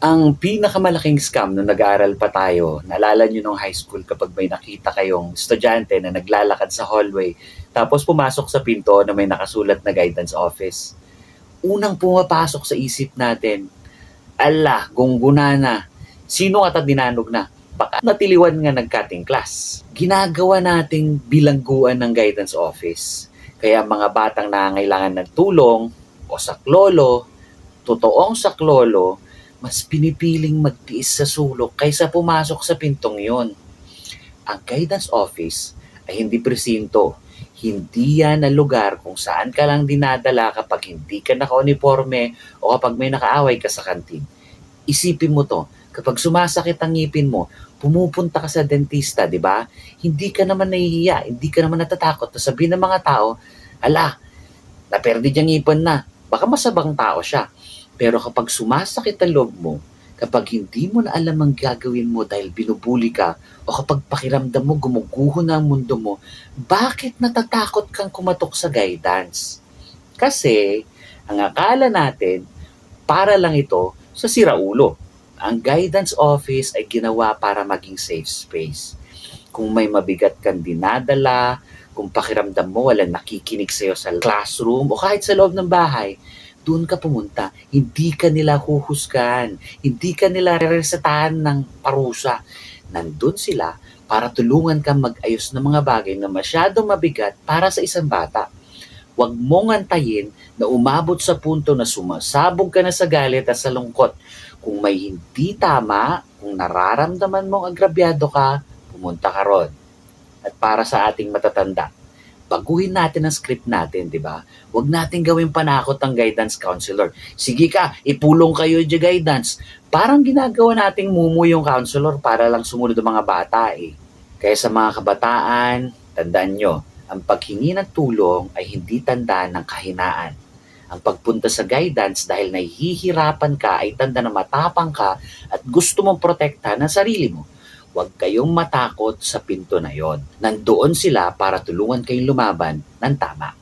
Ang pinakamalaking scam nung nag-aaral pa tayo, naalala nyo nung high school kapag may nakita kayong estudyante na naglalakad sa hallway, tapos pumasok sa pinto na may nakasulat na guidance office. Unang pumapasok sa isip natin, ala, gungguna na. Sino at dinanog na? Baka natiliwan nga nag-cutting class. Ginagawa nating bilangguan ng guidance office. Kaya mga batang nangangailangan ng tulong o saklolo, totoong saklolo, mas pinipiling magtiis sa sulok kaysa pumasok sa pintong yon. Ang guidance office ay hindi presinto. Hindi yan ang lugar kung saan ka lang dinadala kapag hindi ka naka-uniforme o kapag may nakaaway ka sa kantin. Isipin mo to, kapag sumasakit ang ngipin mo, pumupunta ka sa dentista, di ba? Hindi ka naman nahihiya, hindi ka naman natatakot na sabihin ng mga tao, ala, naperde niyang ngipin na, baka masabang tao siya. Pero kapag sumasakit ang loob mo, kapag hindi mo na alam ang gagawin mo dahil binubuli ka, o kapag pakiramdam mo gumuguho na ang mundo mo, bakit natatakot kang kumatok sa guidance? Kasi, ang akala natin, para lang ito sa siraulo. Ang guidance office ay ginawa para maging safe space. Kung may mabigat kang dinadala, kung pakiramdam mo walang nakikinig sa'yo sa classroom o kahit sa loob ng bahay, doon ka pumunta. Hindi ka nila huhusgahan. Hindi ka nila resetahan ng parusa. Nandun sila para tulungan kang mag-ayos ng mga bagay na masyadong mabigat para sa isang bata. Huwag mong antayin na umabot sa punto na sumasabog ka na sa galit at sa lungkot. Kung may hindi tama, kung nararamdaman mong agrabyado ka, pumunta ka ron. At para sa ating matatanda, baguhin natin ang script natin, di ba? Huwag natin gawing panakot ang guidance counselor. Sige ka, ipulong kayo di guidance. Parang ginagawa nating mumu yung counselor para lang sumunod ang mga bata eh. Kaya sa mga kabataan, tandaan nyo, ang paghingi ng tulong ay hindi tanda ng kahinaan. Ang pagpunta sa guidance dahil nahihirapan ka ay tanda na matapang ka at gusto mong protektahan ang sarili mo. Huwag kayong matakot sa pinto na yon. Nandoon sila para tulungan kayong lumaban ng tama.